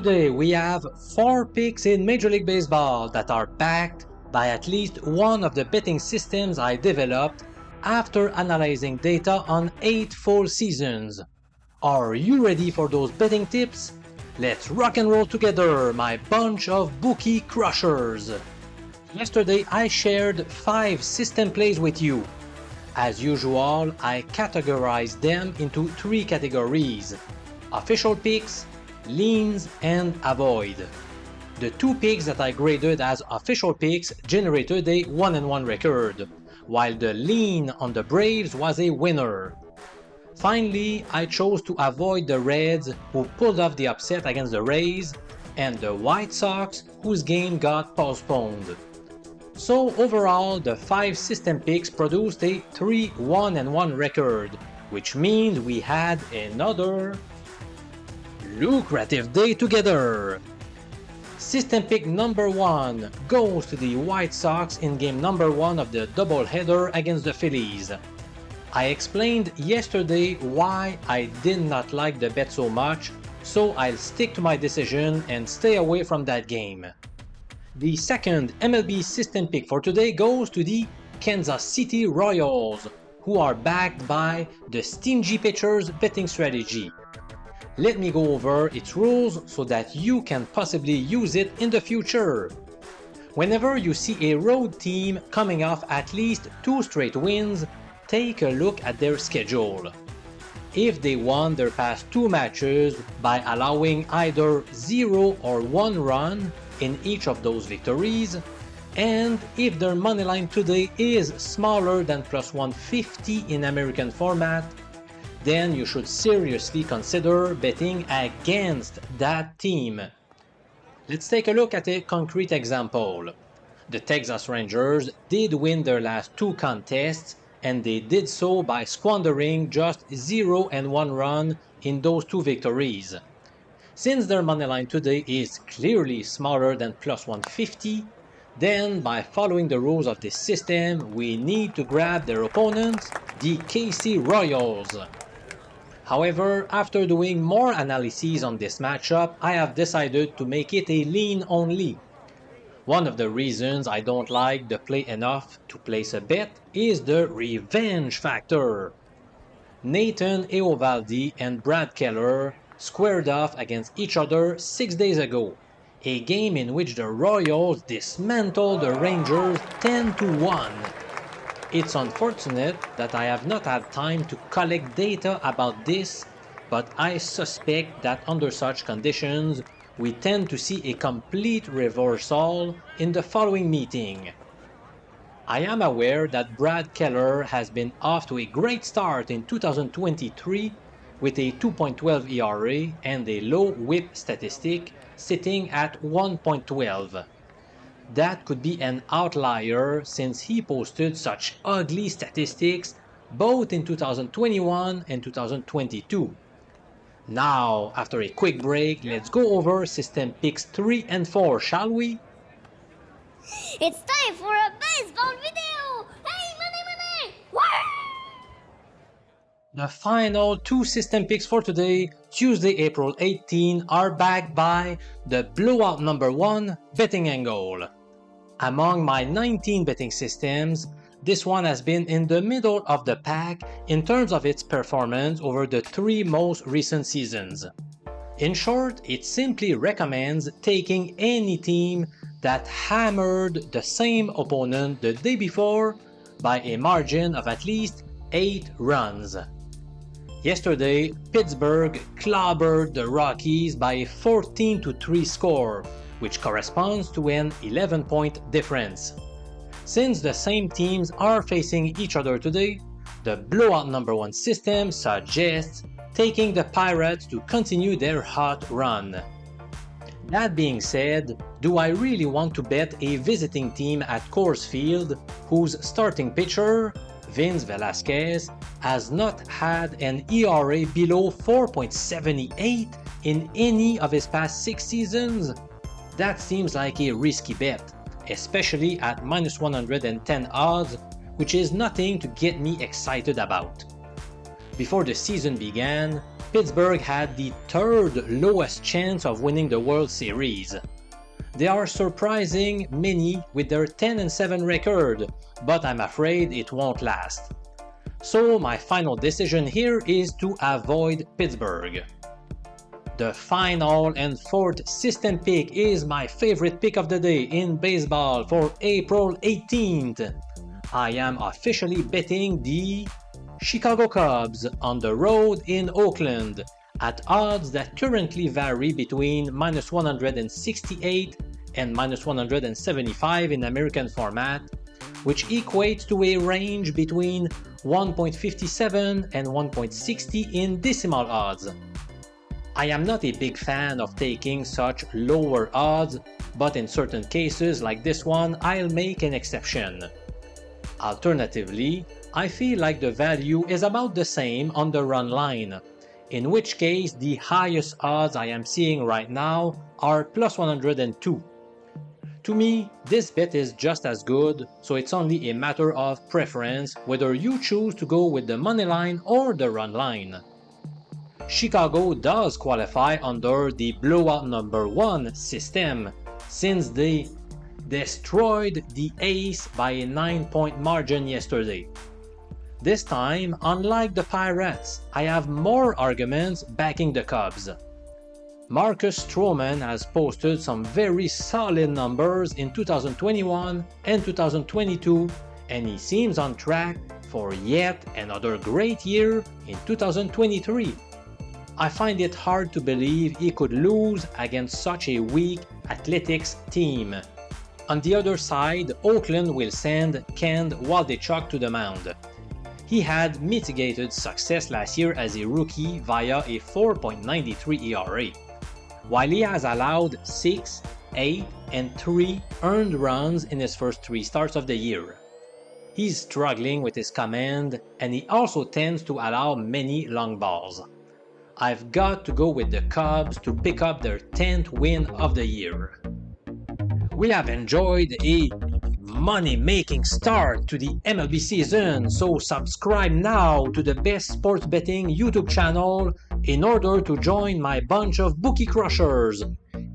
Today we have 4 picks in Major League Baseball that are backed by at least one of the betting systems I developed after analyzing data on 8 full seasons. Are you ready for those betting tips? Let's rock and roll together, my bunch of bookie crushers! Yesterday I shared 5 system plays with you. As usual, I categorized them into 3 categories: official picks, leans, and avoid. The 2 picks that I graded as official picks generated a 1-1 record, while the lean on the Braves was a winner. Finally, I chose to avoid the Reds, who pulled off the upset against the Rays, and the White Sox, whose game got postponed. So overall, the 5 system picks produced a 3-1-1 record, which means we had another lucrative day together! System pick number 1 goes to the White Sox in game number 1 of the doubleheader against the Phillies. I explained yesterday why I did not like the bet so much, so I'll stick to my decision and stay away from that game. The second MLB system pick for today goes to the Kansas City Royals, who are backed by the stingy pitchers betting strategy. Let me go over its rules so that you can possibly use it in the future. Whenever you see a road team coming off at least 2 straight wins, take a look at their schedule. If they won their past 2 matches by allowing either 0 or 1 run in each of those victories, and if their moneyline today is smaller than plus 150 in American format, then you should seriously consider betting against that team. Let's take a look at a concrete example. The Texas Rangers did win their last 2 contests, and they did so by squandering just 0 and 1 run in those 2 victories. Since their moneyline today is clearly smaller than plus 150, then by following the rules of this system, we need to grab their opponents, the KC Royals. However, after doing more analyses on this matchup, I have decided to make it a lean only. One of the reasons I don't like the play enough to place a bet is the revenge factor. Nathan Eovaldi and Brad Keller squared off against each other 6 days ago, a game in which the Royals dismantled the Rangers 10-1. It's unfortunate that I have not had time to collect data about this, but I suspect that under such conditions, we tend to see a complete reversal in the following meeting. I am aware that Brad Keller has been off to a great start in 2023 with a 2.12 ERA and a low whip statistic sitting at 1.12. That could be an outlier since he posted such ugly statistics both in 2021 and 2022. Now, after a quick break, let's go over system picks 3 and 4, shall we? It's time for a baseball video! Hey, money! The final 2 system picks for today, Tuesday, April 18, are backed by the Blowout number 1 betting angle. Among my 19 betting systems, this one has been in the middle of the pack in terms of its performance over the 3 most recent seasons. In short, it simply recommends taking any team that hammered the same opponent the day before by a margin of at least 8 runs. Yesterday, Pittsburgh clobbered the Rockies by a 14-3 score, which corresponds to an 11-point difference. Since the same teams are facing each other today, the Blowout number 1 system suggests taking the Pirates to continue their hot run. That being said, do I really want to bet a visiting team at Coors Field whose starting pitcher, Vince Velasquez, has not had an ERA below 4.78 in any of his past 6 seasons? That seems like a risky bet, especially at minus 110 odds, which is nothing to get me excited about. Before the season began, Pittsburgh had the third lowest chance of winning the World Series. They are surprising many with their 10-7 record, but I'm afraid it won't last. So my final decision here is to avoid Pittsburgh. The final and fourth system pick is my favorite pick of the day in baseball for April 18th. I am officially betting the Chicago Cubs on the road in Oakland at odds that currently vary between -168 and -175 in American format, which equates to a range between 1.57 and 1.60 in decimal odds. I am not a big fan of taking such lower odds, but in certain cases like this one, I'll make an exception. Alternatively, I feel like the value is about the same on the run line, in which case the highest odds I am seeing right now are +102. To me, this bet is just as good, so it's only a matter of preference whether you choose to go with the money line or the run line. Chicago does qualify under the blowout number 1 system, since they destroyed the Ace by a 9-point margin yesterday. This time, unlike the Pirates, I have more arguments backing the Cubs. Marcus Stroman has posted some very solid numbers in 2021 and 2022, and he seems on track for yet another great year in 2023. I find it hard to believe he could lose against such a weak Athletics team. On the other side, Oakland will send Ken Waldichuk to the mound. He had mitigated success last year as a rookie via a 4.93 ERA, while he has allowed 6, 8, and 3 earned runs in his first 3 starts of the year. He's struggling with his command, and he also tends to allow many long balls. I've got to go with the Cubs to pick up their 10th win of the year. We have enjoyed a money-making start to the MLB season, so subscribe now to the Best Sports Betting YouTube channel in order to join my bunch of bookie crushers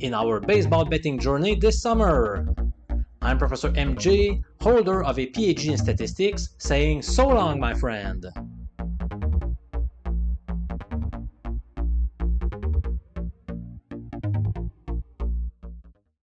in our baseball betting journey this summer. I'm Professor MJ, holder of a PhD in statistics, saying so long, my friend.